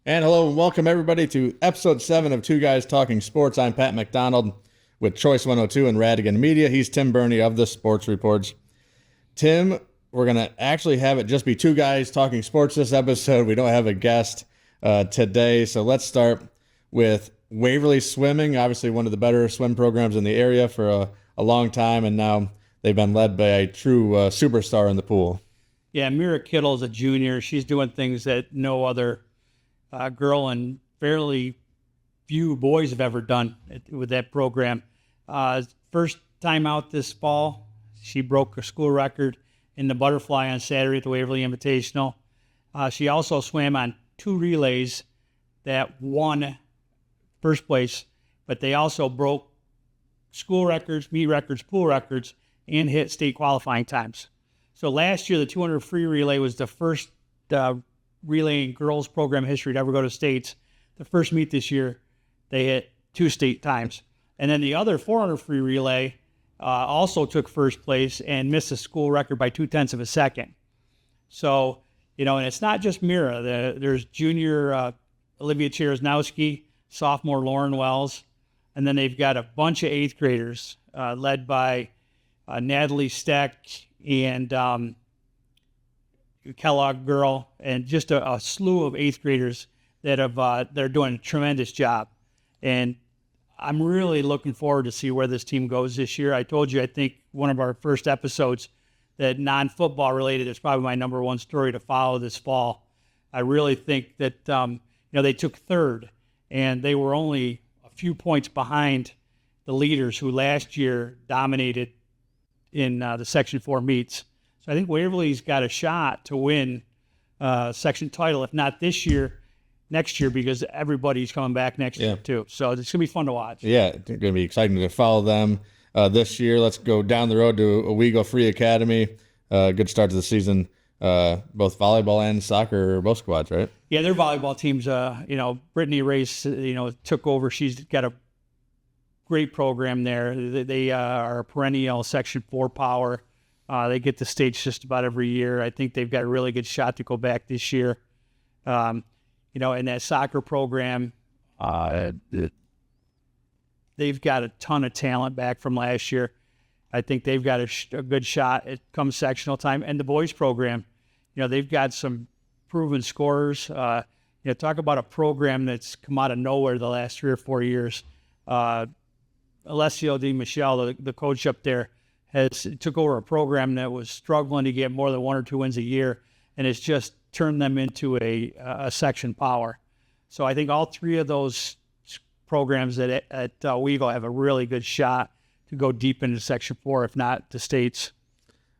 And hello and welcome everybody to episode 7 of Two Guys Talking Sports. I'm Pat McDonald with Choice 102 and Radigan Media. He's Tim Birney of the Sports Reports. Tim, we're going to actually have it just be two guys talking sports this episode. We don't have a guest today. So let's start with Waverly Swimming, obviously one of the better swim programs in the area for a long time. And now they've been led by a true superstar in the pool. Yeah, Mira Kittle is a junior. She's doing things that no other girl and fairly few boys have ever done with that program. First time out this fall, she broke her school record in the butterfly on Saturday at the Waverly Invitational. She also swam on 2 relays that won first place, but they also broke school records, meet records, pool records, and hit state qualifying times. So last year, the 200 free relay was the first relay in girls program history to ever go to states. The first meet this year, they hit 2 state times. And then the other 400 free relay also took first place and missed the school record by 0.2 of a second. So, and it's not just Mira. There's junior Olivia Cherosnowski, sophomore Lauren Wells, and then they've got a bunch of 8th graders led by Natalie Steck and Kellogg girl, and just a slew of 8th graders that they're doing a tremendous job. And I'm really looking forward to see where this team goes this year. I told you, I think one of our first episodes, that non-football related is probably my number one story to follow this fall. I really think that they took third, and they were only a few points behind the leaders who last year dominated in the Section 4 meets. So I think Waverly's got a shot to win section title, if not this year, next year, because everybody's coming back next year too. So it's going to be fun to watch. Yeah, it's going to be exciting to follow them this year. Let's go down the road to Owego Free Academy. Good start to the season. Both volleyball and soccer, both squads, right? Yeah, their volleyball teams, Brittany Race, took over. She's got a great program there. They are a perennial Section 4 power. They get the states just about every year. I think they've got a really good shot to go back this year. In that soccer program, they've got a ton of talent back from last year. I think they've got a good shot at come sectional time. And the boys program, they've got some proven scorers. Talk about a program that's come out of nowhere the last 3 or 4 years. Alessio Di Michele, the coach up there, took over a program that was struggling to get more than 1 or 2 wins a year, and it's just turned them into a section power. So I think all 3 of those programs at Owego have a really good shot to go deep into Section 4, if not the states.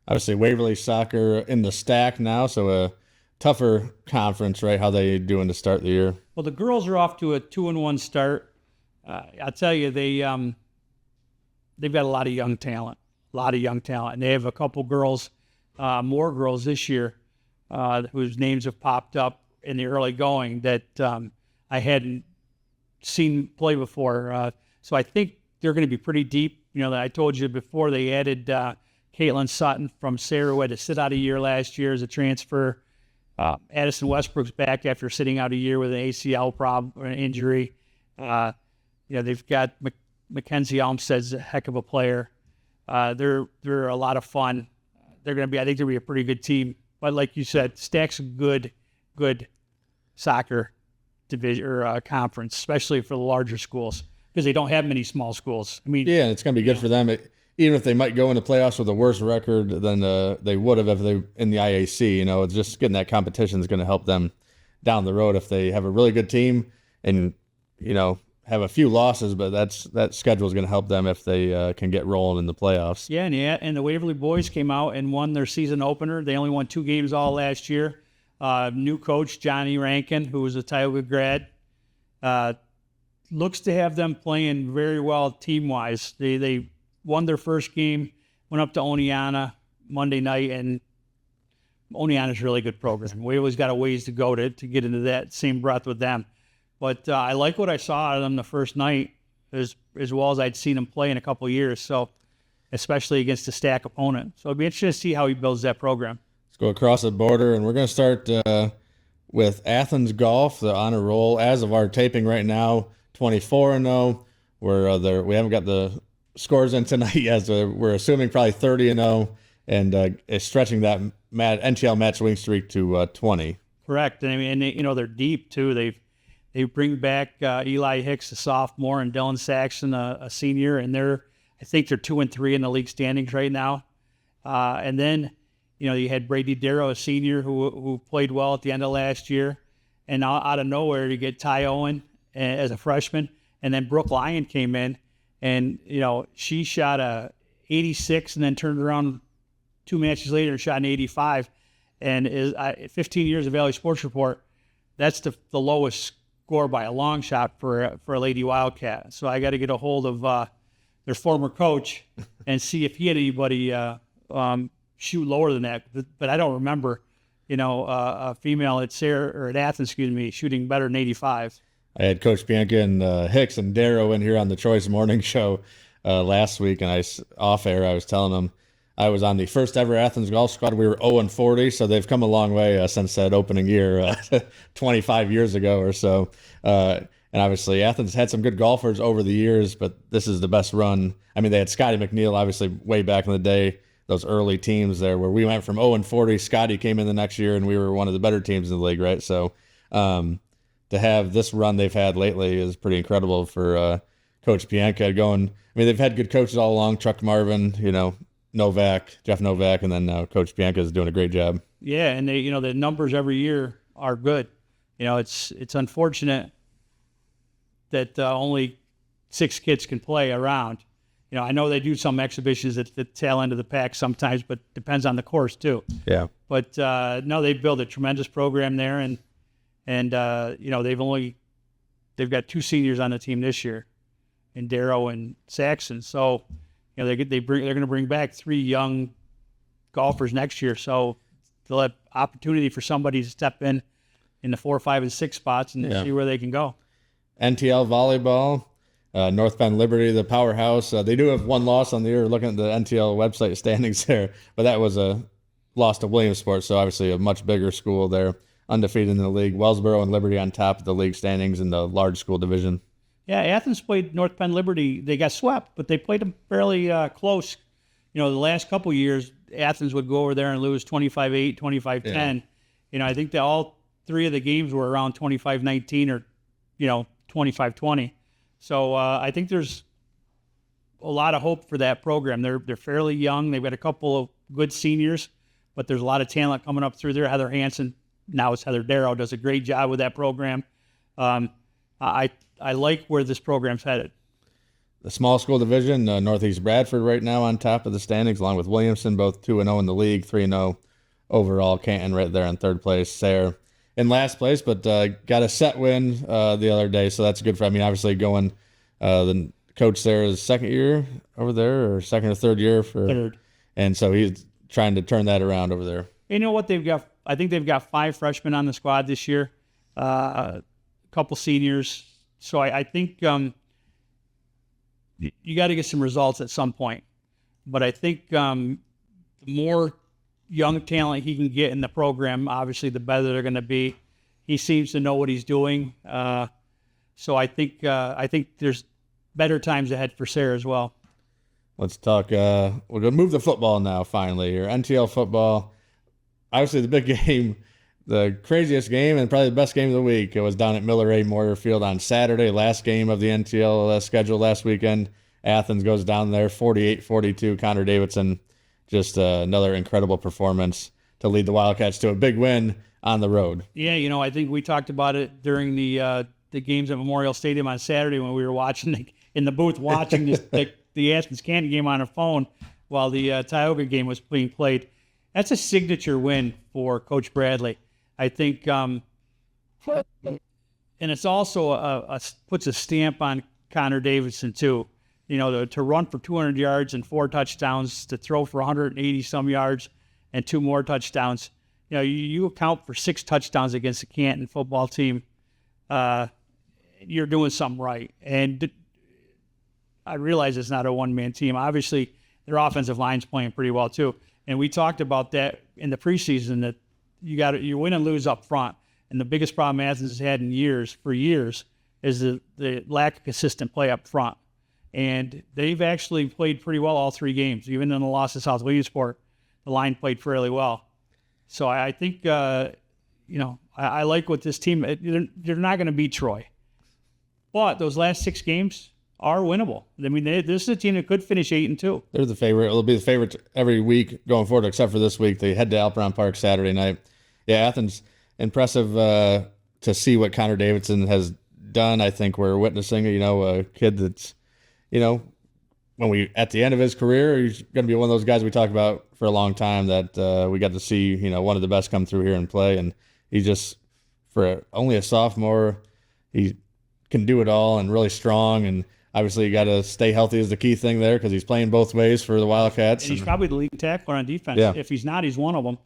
Obviously, Waverly soccer in the stack now, so a tougher conference, right? How they doing to start the year? Well, the girls are off to a 2-1 start. I'll tell you, they've got a lot of young talent. And they have a couple girls, more girls this year, whose names have popped up in the early going that I hadn't seen play before. So I think they're going to be pretty deep. I told you before, they added Caitlin Sutton from Sarah, who had to sit out a year last year as a transfer. Addison Westbrook's back after sitting out a year with an ACL problem or an injury. They've got Mackenzie Olmstead's a heck of a player. They're a lot of fun. I think they're going to be a pretty good team. But like you said, Stack's a good soccer division or conference, especially for the larger schools, because they don't have many small schools. Yeah, it's going to be good for them. Even if they might go into playoffs with a worse record than they would have if they in the IAC, it's just getting that competition is going to help them down the road if they have a really good team and have a few losses, but that schedule is going to help them if they can get rolling in the playoffs. Yeah, and the Waverly boys came out and won their season opener. They only won 2 games all last year. New coach Johnny Rankin, who was a Tioga grad, looks to have them playing very well team-wise. They won their first game, went up to Oneonta Monday night, and Oneonta's a really good program. Waverly's got a ways to go to get into that same breath with them. But I like what I saw out of them the first night as well as I'd seen him play in a couple of years. So, especially against a stack opponent. So it'd be interesting to see how he builds that program. Let's go across the border, and we're going to start with Athens Golf. They're on a roll as of our taping right now, 24-0. We're there. We haven't got the scores in tonight yet, so we're assuming probably 30-0, and is stretching that NTL match winning streak to 20. Correct. And I mean, they're deep too. They bring back Eli Hicks, a sophomore, and Dylan Saxon, a senior, and I think they're 2-3 in the league standings right now. And then, you had Brady Darrow, a senior, who played well at the end of last year, and out of nowhere you get Ty Owen as a freshman, and then Brooke Lyon came in, and she shot a 86, and then turned around 2 matches later and shot an 85, and is 15 years of Valley Sports Report. That's the lowest score by a long shot for a Lady Wildcat. So I got to get a hold of their former coach and see if he had anybody shoot lower than that. But I don't remember, a female at Athens, shooting better than 85. I had Coach Bianca and Hicks and Darrow in here on the Choice Morning Show last week, and off air I was telling them I was on the first ever Athens golf squad. We were 0-40, so they've come a long way since that opening year, 25 years ago or so. And obviously, Athens had some good golfers over the years, but this is the best run. I mean, they had Scotty McNeil, obviously, way back in the day, those early teams there where we went from 0-40. Scotty came in the next year, and we were one of the better teams in the league, right? So to have this run they've had lately is pretty incredible for Coach Bianca going. I mean, they've had good coaches all along, Chuck Marvin, Jeff Novak, and then now Coach Bianca is doing a great job. Yeah, and they, the numbers every year are good. It's unfortunate that only 6 kids can play around. I know they do some exhibitions at the tail end of the pack sometimes, but depends on the course too. Yeah. But no, they built a tremendous program there, and they've got 2 seniors on the team this year, in Darrow and Saxon. So. They're going to bring back 3 young golfers next year, so they'll have opportunity for somebody to step in the 4, 5, and 6 spots and see where they can go. NTL volleyball, North Bend Liberty, the powerhouse. They do have 1 loss on the year. Looking at the NTL website standings there, but that was a loss to Williamsport, so obviously a much bigger school there, undefeated in the league. Wellsboro and Liberty on top of the league standings in the large school division. Yeah, Athens played North Penn Liberty. They got swept, but they played them fairly close. The last couple of years, Athens would go over there and lose 25-8, 25-10. I think that all 3 of the games were around 25-19 or, 25-20. So I think there's a lot of hope for that program. They're fairly young. They've got a couple of good seniors, but there's a lot of talent coming up through there. Heather Hansen, now it's Heather Darrow, does a great job with that program. I like where this program's headed. The small school division, Northeast Bradford right now on top of the standings, along with Williamson, both 2-0 in the league, 3-0 overall. Canton right there in 3rd place. Sayre in last place, but got a set win the other day, so that's good for. I mean, obviously going the coach there is 2nd year over there, or 2nd or 3rd year for 3rd, and so he's trying to turn that around over there. You know what they've got? I think they've got 5 freshmen on the squad this year, a couple seniors. So I think you got to get some results at some point. But I think the more young talent he can get in the program, obviously the better they're going to be. He seems to know what he's doing. So I think there's better times ahead for Sayre as well. Let's talk. We're going to move the football now finally here. NTL football. Obviously the big game. The craziest game and probably the best game of the week. It was down at Miller A. Moyer Field on Saturday, last game of the NTL schedule last weekend. Athens goes down there, 48-42. Connor Davidson, just another incredible performance to lead the Wildcats to a big win on the road. Yeah, I think we talked about it during the games at Memorial Stadium on Saturday when we were watching in the booth watching the Athens Canton game on a phone while the Tioga game was being played. That's a signature win for Coach Bradley. I think, and it's also puts a stamp on Connor Davidson too. To run for 200 yards and 4 touchdowns, to throw for 180 some yards and 2 more touchdowns. You account for 6 touchdowns against the Canton football team. You're doing something right. And I realize it's not a one-man team. Obviously, their offensive line's playing pretty well too. And we talked about that in the preseason, that you win and lose up front. And the biggest problem Athens has had for years, is the lack of consistent play up front. And they've actually played pretty well all 3 games. Even in the loss to South Williamsport, the line played fairly well. So I think, I like what this team, they're not going to beat Troy. But those last 6 games are winnable. I mean, this is a team that could finish 8-2. They're the favorite. It'll be the favorite every week going forward, except for this week. They head to Alperon Park Saturday night. Yeah, Athens, impressive to see what Connor Davidson has done. I think we're witnessing, a kid that's, at the end of his career, he's going to be one of those guys we talk about for a long time that we got to see, one of the best come through here and play. And he just, for only a sophomore, he can do it all and really strong. And obviously you got to stay healthy is the key thing there because he's playing both ways for the Wildcats. And he's probably the lead tackler on defense. Yeah. If he's not, he's one of them.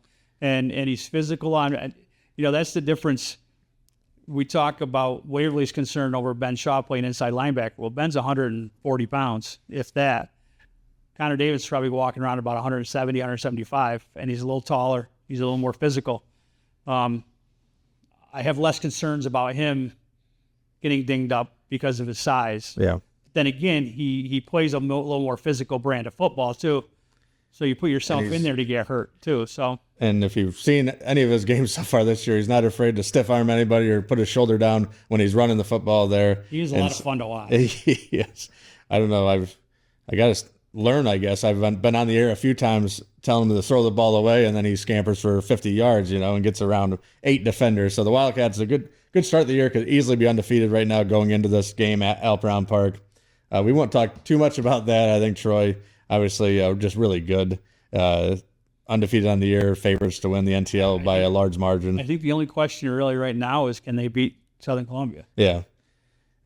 And he's physical on, that's the difference. We talk about Waverly's concern over Ben Shaw playing inside linebacker. Well, Ben's 140 pounds, if that. Connor Davis probably walking around about 170, 175, and he's a little taller. He's a little more physical. I have less concerns about him getting dinged up because of his size. Yeah. Then again, he plays a little more physical brand of football too. So you put yourself in there to get hurt too. So. And if you've seen any of his games so far this year, he's not afraid to stiff arm anybody or put his shoulder down when he's running the football there. He's a lot of fun to watch. Yes. I don't know. I got to learn, I guess. I've been on the air a few times telling him to throw the ball away, and then he scampers for 50 yards, and gets around 8 defenders. So the Wildcats, a good start of the year, could easily be undefeated right now going into this game at Alperon Park. We won't talk too much about that. I think Troy, obviously, just really good. Undefeated on the year, favorites to win the NTL by a large margin. I think the only question really right now is can they beat Southern Columbia? Yeah.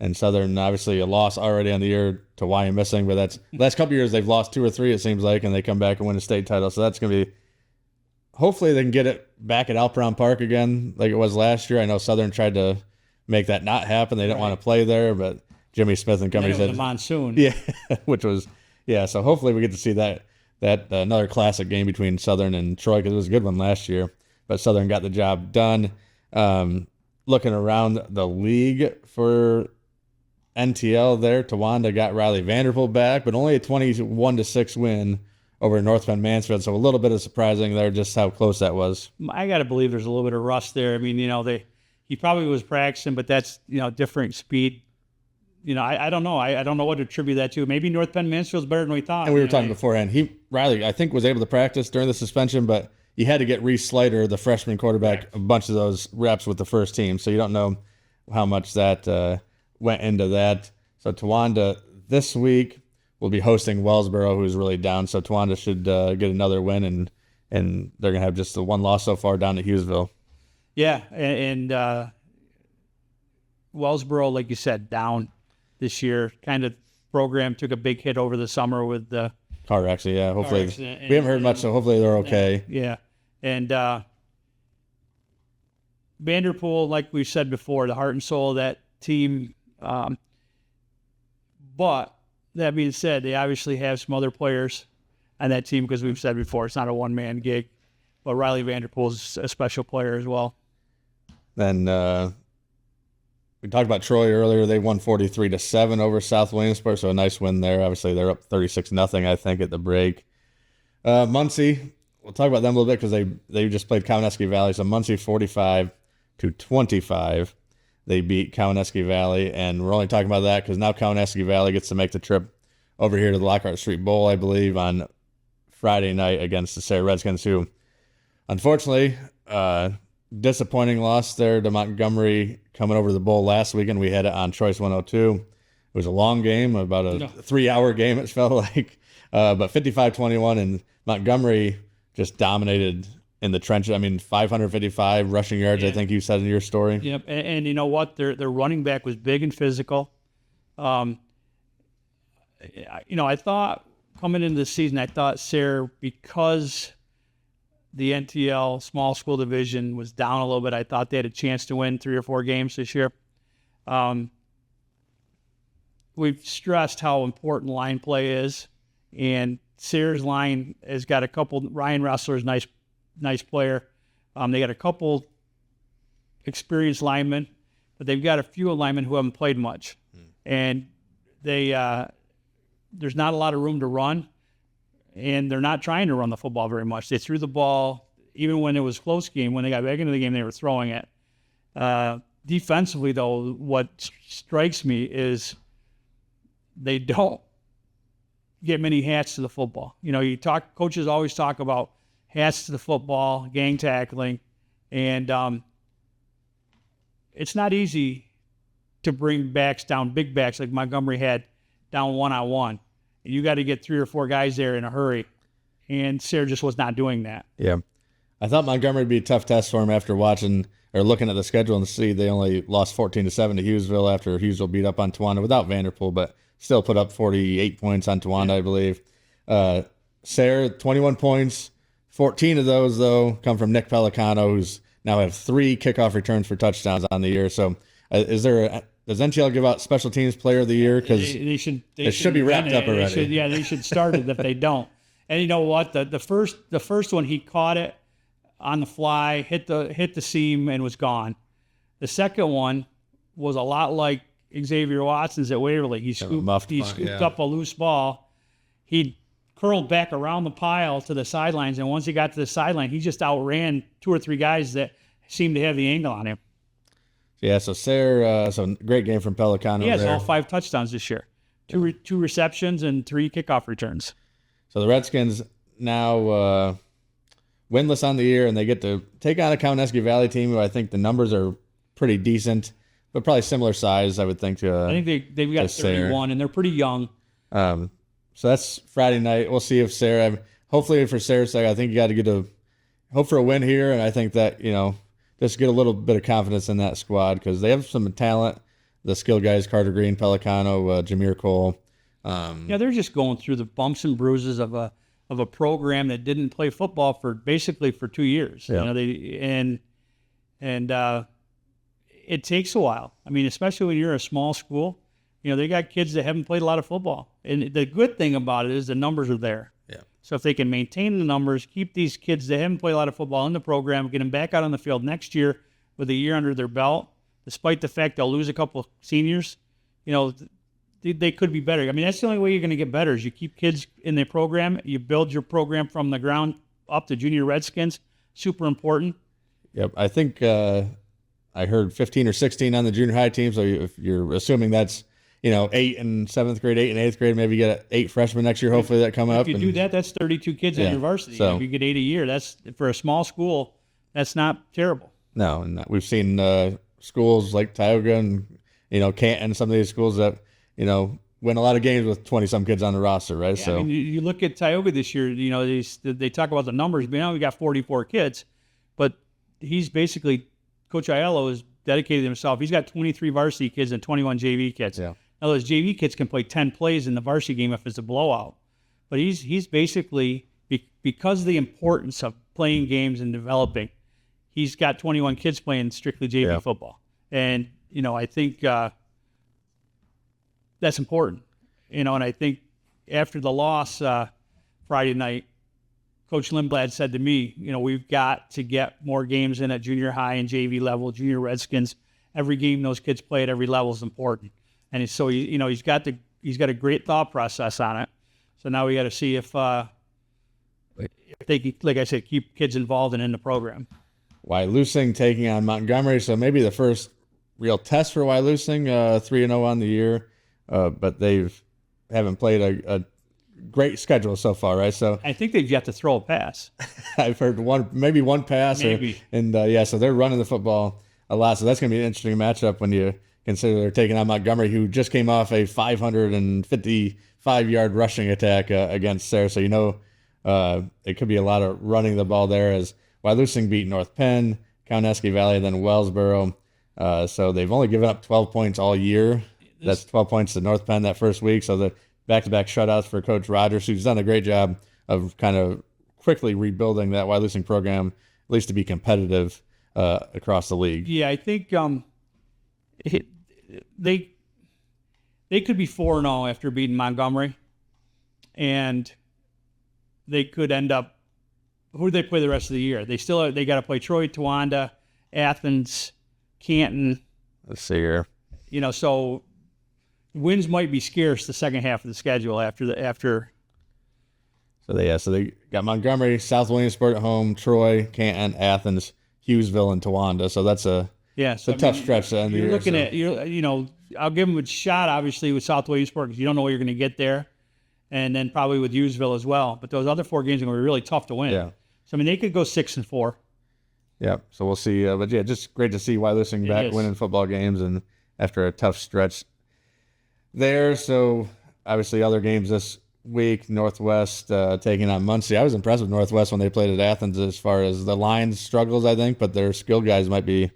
And Southern, obviously, a loss already on the year to Wyomissing, but that's last couple of years they've lost 2 or 3, it seems like, and they come back and win a state title. So that's going to be, hopefully they can get it back at Alperon Park again like it was last year. I know Southern tried to make that not happen. They didn't want to play there, but Jimmy Smith and company said. The monsoon. Yeah, which was, so hopefully we get to see that another classic game between Southern and Troy because it was a good one last year, but Southern got the job done. Looking around the league for NTL there, Towanda got Riley Vanderpool back, but only a 21-6 win over North Bend Mansfield, so a little bit of surprising there just how close that was. I got to believe there's a little bit of rust there. I mean, he probably was practicing, but that's, different speed. I don't know. I don't know what to attribute that to. Maybe North Bend Mansfield's better than we thought. And we were talking beforehand. Riley, I think, was able to practice during the suspension, but he had to get Reese Slater, the freshman quarterback, a bunch of those reps with the first team. So you don't know how much that went into that. So Towanda this week will be hosting Wellsboro, who's really down. So Towanda should get another win, and they're going to have just the one loss so far down to Hughesville. Yeah, and Wellsboro, like you said, down this year. Kind of program took a big hit over the summer with the car accident. Yeah, hopefully we haven't heard much, so hopefully they're okay. Yeah, and Vanderpool, like we said before, the heart and soul of that team. But that being said, they obviously have some other players on that team because we've said before it's not a one-man gig. But Riley Vanderpool is a special player as well. Then we talked about Troy earlier. They won 43-7 over South Williamsport, so a nice win there. Obviously, they're up 36-0, I think, at the break. Muncie, we'll talk about them a little bit because they just played Cowanesque Valley. So Muncie 45-25. They beat Cowanesque Valley, and we're only talking about that because now Cowanesque Valley gets to make the trip over here to the Lockhart Street Bowl, I believe, on Friday night against the Sarah Redskins, who, unfortunately, disappointing loss there to Montgomery coming over the bowl last weekend. We had it on Choice 102. It was a long game, about a 3-hour game, it felt like, but 55-21, and Montgomery just dominated in the trenches. I mean, 555 rushing yards, I think you said in your story. Yep, and you know what? Their running back was big and physical. I thought coming into the season, I thought Sarah, because the NTL small school division was down a little bit, I thought they had a chance to win 3 or 4 games this year. We've stressed how important line play is, and Sarah's line has got a couple. Ryan Ressler's nice player. They got a couple experienced linemen, but they've got a few linemen who haven't played much. And they there's not a lot of room to run, and they're not trying to run the football very much. They threw the ball, even when it was close game, when they got back into the game, they were throwing it. Defensively, though, what strikes me is they don't get many hats to the football. Coaches always talk about hats to the football, gang tackling, and it's not easy to bring backs down, big backs like Montgomery had, down one-on-one. You got to get 3 or 4 guys there in a hurry, and Sayre just was not doing that. Yeah. I thought Montgomery would be a tough test for him after watching or looking at the schedule and see they only lost 14-7 to Hughesville after Hughesville beat up on Towanda without Vanderpool, but still put up 48 points on Towanda, I believe. Sayre, 21 points. 14 of those, though, come from Nick Pelicano, who's now have 3 kickoff returns for touchdowns on the year. So does NTL give out Special Teams Player of the Year? Because they should be wrapped up already. They should start it if they don't. And you know what? The first one, he caught it on the fly, hit the seam, and was gone. The second one was a lot like Xavier Watson's at Waverly. He scooped up a loose ball. He curled back around the pile to the sidelines, and once he got to the sideline, he just outran 2 or 3 guys that seemed to have the angle on him. Yeah, so Sayre, great game from Pelicano. He has all 5 touchdowns this year, two receptions and 3 kickoff returns. So the Redskins now winless on the year, and they get to take on a Kauneski Valley team who I think the numbers are pretty decent, but probably similar size, I would think. I think they've got 31, and they're pretty young. So that's Friday night. We'll see if Sayre, hopefully for Sayre's sake, I think you got to hope for a win here, and I think that, just get a little bit of confidence in that squad because they have some talent. The skill guys, Carter Green, Pelicano, Jameer Cole. They're just going through the bumps and bruises of a program that didn't play football for 2 years. Yeah. It takes a while. I mean, especially when you're a small school, they got kids that haven't played a lot of football. And the good thing about it is the numbers are there. Yeah. So if they can maintain the numbers, keep these kids that haven't played a lot of football in the program, get them back out on the field next year with a year under their belt, despite the fact they'll lose a couple of seniors, they could be better. I mean, that's the only way you're going to get better is you keep kids in the program. You build your program from the ground up to junior Redskins. Super important. Yep. I think I heard 15 or 16 on the junior high team. So if you're assuming that's 8 in 7th grade, 8 in 8th grade, maybe you get 8 freshmen next year, hopefully that come up. If you do that, that's 32 kids in your varsity. So, if you get 8 a year, that's for a small school, that's not terrible. No, and we've seen schools like Tioga and, Canton, some of these schools that, win a lot of games with 20-some kids on the roster, right? Yeah, so I mean, you look at Tioga this year, they talk about the numbers, but we got 44 kids, but he's basically, Coach Aiello has dedicated himself. He's got 23 varsity kids and 21 JV kids. Yeah. Now, those JV kids can play 10 plays in the varsity game if it's a blowout. But he's basically, because of the importance of playing games and developing, he's got 21 kids playing strictly JV football. And, I think that's important. And I think after the loss Friday night, Coach Lindblad said to me, we've got to get more games in at junior high and JV level, junior Redskins. Every game those kids play at every level is important. And so he's got a great thought process on it. So now we got to see if they, like I said, keep kids involved and in the program. Wyalusing taking on Montgomery, so maybe the first real test for Wyalusing, 3-0 on the year, but haven't played a great schedule so far, right? So I think they've yet to throw a pass. I've heard maybe one pass, maybe. So they're running the football a lot. So that's going to be an interesting matchup when you consider they're taking on Montgomery, who just came off a 555-yard rushing attack against Sayre. So it could be a lot of running the ball there as Wyalusing beat North Penn, Kauneski Valley, then Wellsboro. So they've only given up 12 points all year. That's 12 points to North Penn that first week. So the back-to-back shutouts for Coach Rogers, who's done a great job of kind of quickly rebuilding that Wyalusing program, at least to be competitive across the league. Yeah, I think they could be 4-0 after beating Montgomery, and they could end up. Who do they play the rest of the year? They got to play Troy, Towanda, Athens, Canton. Let's see here. So wins might be scarce the second half of the schedule after. So they got Montgomery, South Williamsport at home, Troy, Canton, Athens, Hughesville, and Towanda. So that's a tough stretch to end the year. You're looking at I'll give them a shot obviously with South Williamsport because you don't know what you're going to get there, and then probably with Hughesville as well. But those other 4 games are going to be really tough to win. Yeah. So they could go 6-4. Yeah. So we'll see. But yeah, just great to see Wyalusing back winning football games and after a tough stretch there. So obviously other games this week, Northwest taking on Muncie. I was impressed with Northwest when they played at Athens as far as the line struggles, I think, but their skill guys might be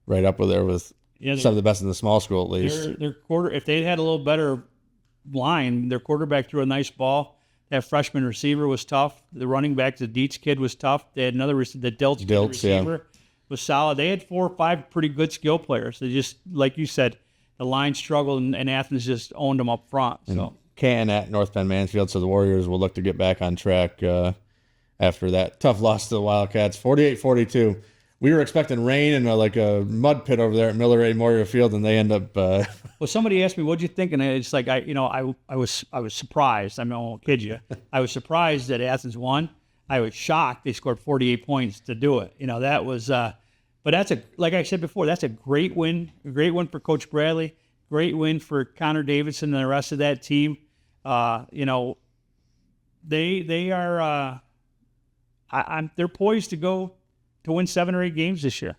right up there with some of the best in the small school at least. Their if they had a little better line, their quarterback threw a nice ball. That freshman receiver was tough. The running back, the Dietz kid, was tough. They had another the Diltz receiver was solid. They had 4 or 5 pretty good skill players. They just, like you said, the line struggled and Athens just owned them up front. So Canton at North Penn Mansfield, so the Warriors will look to get back on track after that tough loss to the Wildcats, 48-42. We were expecting rain and a mud pit over there at Miller A. Memorial Field, and they end up. Well, somebody asked me, "What'd you think?" And it's like I was surprised. I won't kid you. I was surprised that Athens won. I was shocked they scored 48 points to do it. That was. But that's like I said before, that's a great win. A great win for Coach Bradley. Great win for Connor Davidson and the rest of that team. They are. They're poised to win 7 or 8 games this year.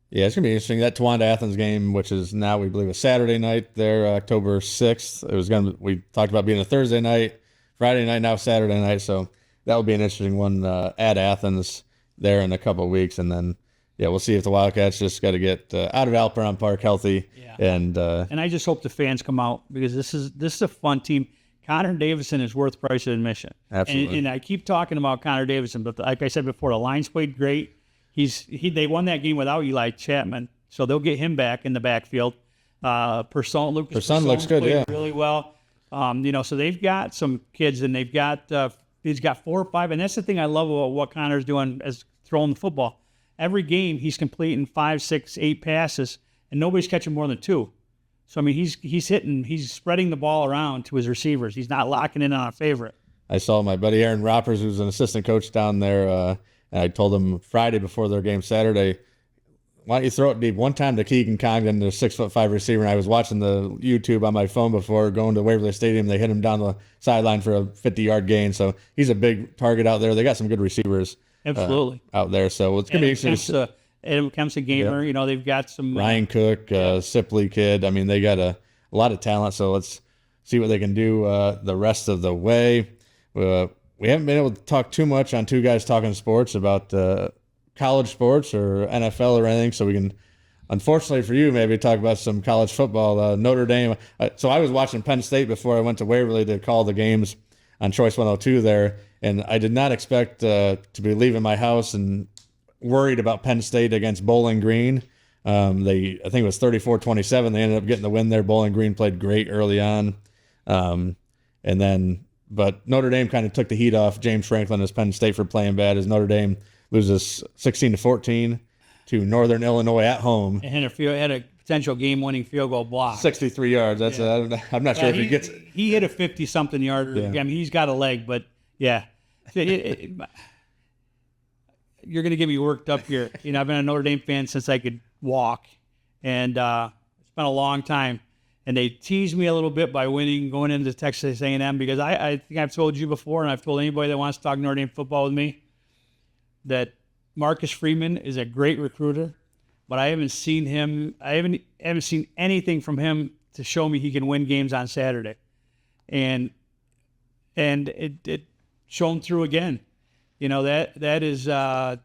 Yeah, it's going to be interesting. That Towanda-Athens game, which is now, we believe, a Saturday night there, October 6th. We talked about being a Thursday night, Friday night, now Saturday night. So that will be an interesting one at Athens there in a couple of weeks. And then, we'll see if the Wildcats just got to get out of Alperon Park healthy. Yeah. And I just hope the fans come out because this is a fun team. Connor Davidson is worth price of admission. Absolutely. And I keep talking about Connor Davidson, but like I said before, the line's played great. They won that game without Eli Chapman, so they'll get him back in the backfield. Lucas Person looks good, played really well. So they've got some kids, and he's got 4 or 5, and that's the thing I love about what Connor's doing as throwing the football. Every game he's completing 5, 6, 8 passes, and nobody's catching more than 2. So he's spreading the ball around to his receivers. He's not locking in on a favorite. I saw my buddy Aaron Roppers, who's an assistant coach down there. And I told him Friday before their game Saturday, why don't you throw it deep one time to Keegan Congdon, the 6'5" receiver. And I was watching the YouTube on my phone before going to Waverly Stadium. They hit him down the sideline for a 50-yard gain. So he's a big target out there. They got some good receivers absolutely out there. So it's going to be interesting. Adam Kemp's a gamer. Yep. They've got some Ryan Cook, Sipley kid. I mean, they got a lot of talent. So let's see what they can do the rest of the way. We haven't been able to talk too much on Two Guys Talking Sports about college sports or NFL or anything, so we can, unfortunately for you, maybe talk about some college football. Notre Dame. So I was watching Penn State before I went to Waverly to call the games on Choice 102 there, and I did not expect to be leaving my house and worried about Penn State against Bowling Green. I think it was 34-27. They ended up getting the win there. Bowling Green played great early on, but Notre Dame kind of took the heat off James Franklin as Penn State for playing bad, as Notre Dame loses 16-14 to Northern Illinois at home. And had a potential game-winning field goal block. 63 yards. That's I'm not sure if he gets it. He hit a 50-something yarder. Yeah. I mean, he's got a leg, but yeah. You're going to get me worked up here. I've been a Notre Dame fan since I could walk, and it's been a long time. And they teased me a little bit by going into Texas A&M because I think I've told you before, and I've told anybody that wants to talk Notre Dame football with me, that Marcus Freeman is a great recruiter, but I haven't seen him. I haven't seen anything from him to show me he can win games on Saturday, and it shone through again. That is how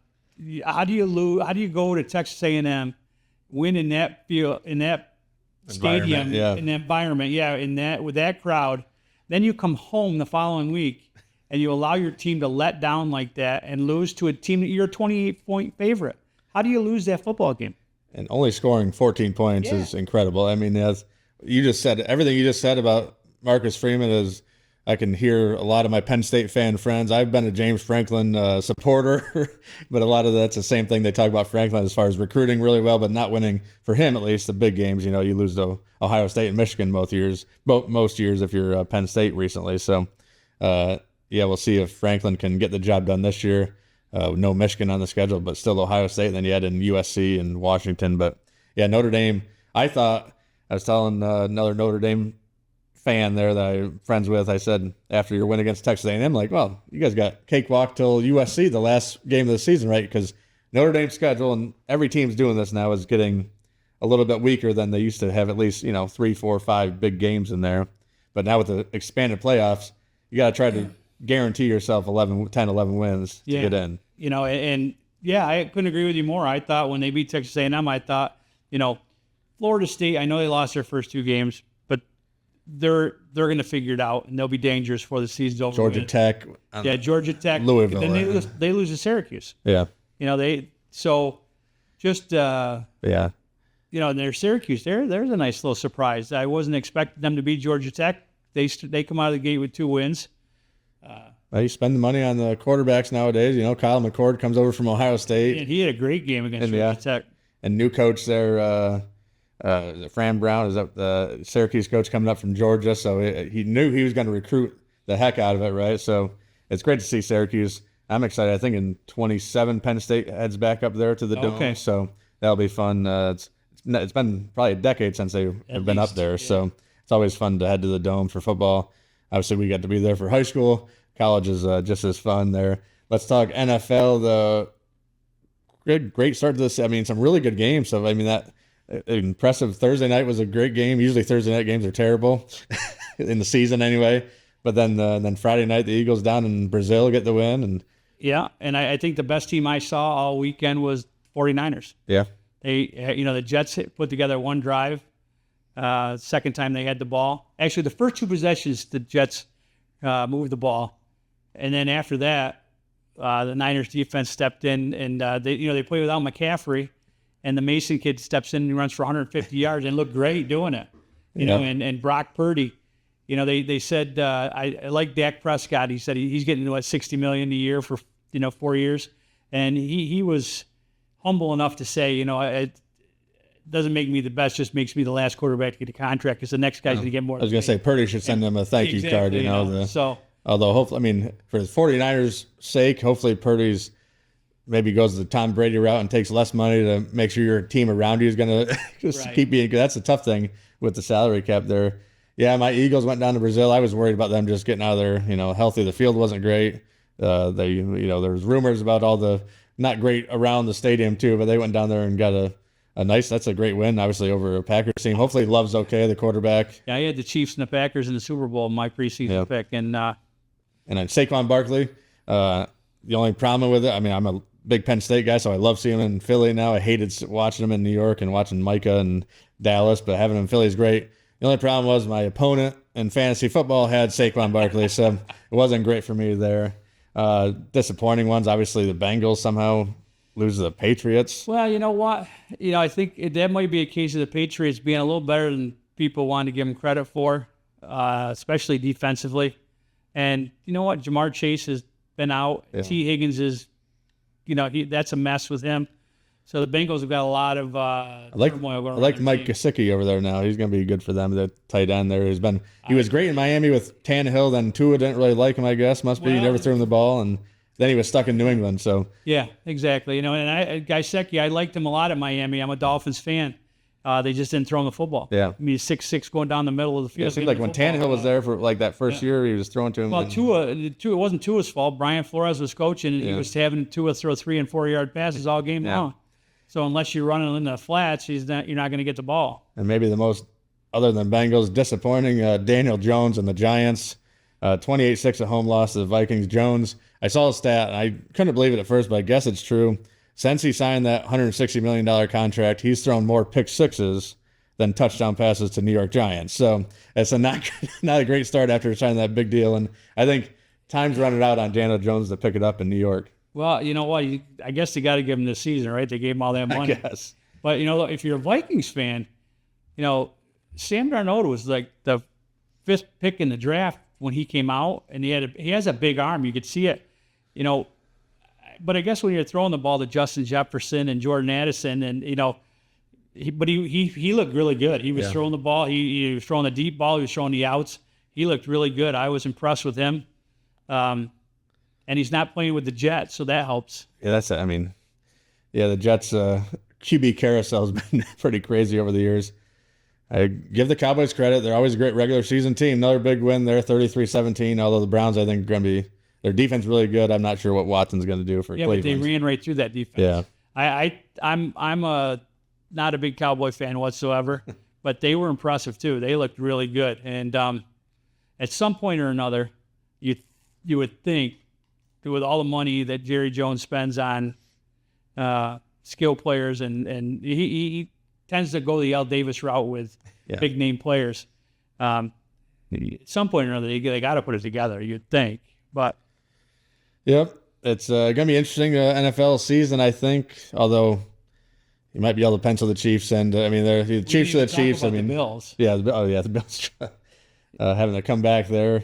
do you lose? How do you go to Texas A&M, win in that field, in that stadium, in the environment, with that crowd, then you come home the following week and you allow your team to let down like that and lose to a team that you're a 28-point favorite. How do you lose that football game? And only scoring 14 points is incredible. I mean, as you just said, everything you just said about Marcus Freeman is I can hear a lot of my Penn State fan friends. I've been a James Franklin supporter, but a lot of that's the same thing they talk about Franklin as far as recruiting really well, but not winning for him at least the big games. You know, you lose to Ohio State and Michigan most years if you're Penn State recently. So, yeah, we'll see if Franklin can get the job done this year. No Michigan on the schedule, but still Ohio State. And then you add in USC and Washington. But yeah, Notre Dame. I was telling another Notre Dame fan there that I'm friends with, I said after your win against Texas A&M, like, well, you guys got cakewalk till USC, the last game of the season, right? Because Notre Dame's schedule, and every team's doing this now, is getting a little bit weaker than they used to have at least, 3, 4, 5 big games in there. But now with the expanded playoffs, you got to try to guarantee yourself 10, 11 wins to get in. And I couldn't agree with you more. I thought when they beat Texas A&M, I thought, Florida State, I know they lost their first 2 games, but they're going to figure it out, and they'll be dangerous before the season's over. Georgia Tech. Georgia Tech. Louisville. Then they lose to Syracuse. Yeah. And their Syracuse, there's a nice little surprise. I wasn't expecting them to beat Georgia Tech. They come out of the gate with 2 wins. You spend the money on the quarterbacks nowadays. Kyle McCord comes over from Ohio State. And he had a great game against Georgia Tech. And new coach there, Fran Brown, is up the Syracuse coach coming up from Georgia. So he knew he was going to recruit the heck out of it, right? So it's great to see Syracuse. I'm excited. I think in 27, Penn State heads back up there to the Dome. Okay. So that'll be fun. It's been probably a decade since they have been up there. Yeah. So it's always fun to head to the Dome for football. Obviously, we got to be there for high school. College is just as fun there. Let's talk NFL. The great start to this. I mean, some really good games. So, I mean, that impressive Thursday night was a great game. Usually Thursday night games are terrible in the season anyway. But then Friday night, the Eagles down in Brazil get the win. And I think the best team I saw all weekend was 49ers. Yeah. The Jets put together one drive. Second time they had the ball. Actually, the first 2 possessions, the Jets moved the ball. And then after that, the Niners defense stepped in, and they play without McCaffrey, and the Mason kid steps in and runs for 150 yards and looked great doing it. And Brock Purdy, they said I like Dak Prescott. He said he's getting $60 million a year for 4 years, and he was humble enough to say it doesn't make me the best, just makes me the last quarterback to get a contract because the next guy's going to get more. I was going to say Purdy should send them a thank you card. Although hopefully, for the 49ers' sake, hopefully Purdy's maybe goes the Tom Brady route and takes less money to make sure your team around you is going to just keep being good. That's a tough thing with the salary cap there. Yeah, my Eagles went down to Brazil. I was worried about them just getting out of there, healthy. The field wasn't great. There was rumors about all the not great around the stadium too, but they went down there and got that's a great win, obviously, over a Packers team. Hopefully Love's okay, the quarterback. Yeah, I had the Chiefs and the Packers in the Super Bowl in my preseason pick. And then Saquon Barkley, the only problem with it, I mean, I'm a big Penn State guy, so I love seeing him in Philly now. I hated watching him in New York and watching Micah and Dallas, but having him in Philly is great. The only problem was my opponent in fantasy football had Saquon Barkley, so it wasn't great for me there. Disappointing ones, obviously the Bengals somehow lose to the Patriots. Well, you know what? I think that might be a case of the Patriots being a little better than people want to give them credit for, especially defensively. And you know what? Jamar Chase has been out. Yeah. T. Higgins is, that's a mess with him. So the Bengals have got a lot of turmoil going on. I like Mike Gesicki over there now. He's going to be good for them. The tight end there. He was great in Miami with Tannehill. Then Tua didn't really like him, I guess. Must be. He never threw him the ball. And then he was stuck in New England. So yeah, exactly. And Gesicki, I liked him a lot at Miami. I'm a Dolphins fan. They just didn't throw him the football. Yeah. I mean, he's 6'6", going down the middle of the field. Yeah, it seemed like when Tannehill was there for like that first year, he was throwing to him. Well, Tua, it wasn't Tua's fault. Brian Flores was coaching, and he was having Tua throw 3- and 4-yard passes all game long. So unless you're running in the flats, you're not going to get the ball. And maybe the most, other than Bengals, disappointing, Daniel Jones and the Giants, 28-6 at home loss to the Vikings. Jones, I saw a stat, and I couldn't believe it at first, but I guess it's true. Since he signed that $160 million contract, he's thrown more pick sixes than touchdown passes to New York Giants. So it's not a great start after signing that big deal. And I think time's running out on Daniel Jones to pick it up in New York. Well, you know what? I guess they got to give him this season, right? They gave him all that money. I guess. But, if you're a Vikings fan, Sam Darnold was like the 5th pick in the draft when he came out, and he has a big arm. You could see it, But I guess when you're throwing the ball to Justin Jefferson and Jordan Addison, and he looked really good. He was throwing the ball. He was throwing the deep ball. He was throwing the outs. He looked really good. I was impressed with him. And he's not playing with the Jets, so that helps. Yeah, that's it. I mean, the Jets QB carousel's been pretty crazy over the years. I give the Cowboys credit. They're always a great regular season team. Another big win there, 33-17, although the Browns, I think, are going to be their defense really good. I'm not sure what Watson's going to do for Cleveland. Yeah, but they ran right through that defense. Yeah. I'm not a big Cowboy fan whatsoever, but they were impressive too. They looked really good. And at some point or another, you would think that with all the money that Jerry Jones spends on skill players, and he tends to go the Al Davis route with big name players. At some point or another, they got to put it together, you'd think. But yep, it's going to be interesting NFL season, I think. Although you might be able to pencil the Chiefs, and they're the Chiefs are the Chiefs. The Bills. Yeah, the Bills having to come back there.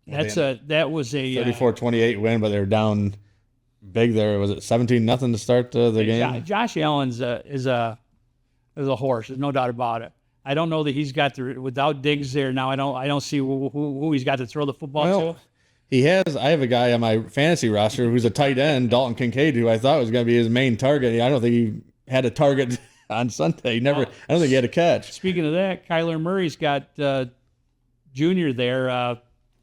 That was a 34-28 win, but they were down big there. Was it 17-0 to start the game? Josh Allen's is a horse. There's no doubt about it. I don't know that he's got without Diggs there now. I don't see who he's got to throw the football to. He has. I have a guy on my fantasy roster who's a tight end, Dalton Kincaid, who I thought was going to be his main target. I don't think he had a target on Sunday. I don't think he had a catch. Speaking of that, Kyler Murray's got Junior there.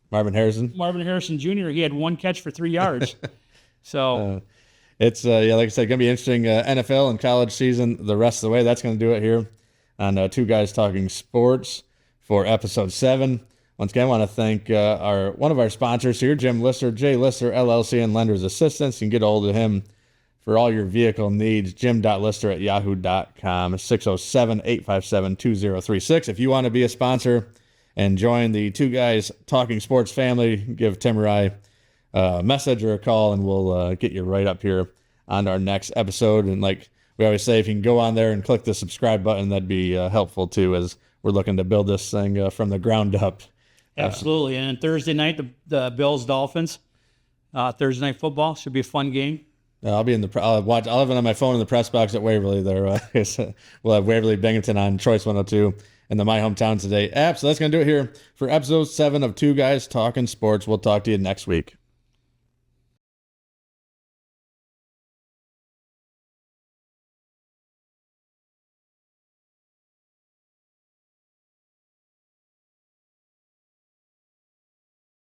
Marvin Harrison Jr. He had one catch for 3 yards. So it's like I said, going to be interesting NFL and college season the rest of the way. That's going to do it here on Two Guys Talking Sports for episode 7. Once again, I want to thank one of our sponsors here, Jim Lister, J. Lister, LLC, and Lender's Assistance. You can get a hold of him for all your vehicle needs, jim.lister@yahoo.com, 607-857-2036. If you want to be a sponsor and join the Two Guys Talking Sports family, give Tim or I a message or a call, and we'll get you right up here on our next episode. And like we always say, if you can go on there and click the subscribe button, that'd be helpful too, as we're looking to build this thing from the ground up. Absolutely. And Thursday night, the Bills-Dolphins, Thursday night football should be a fun game. I'll be I'll have it on my phone in the press box at Waverly there. We'll have Waverly Binghamton on Choice 102 and the My Hometown Today app. So that's going to do it here for episode 7 of Two Guys Talking Sports. We'll talk to you next week.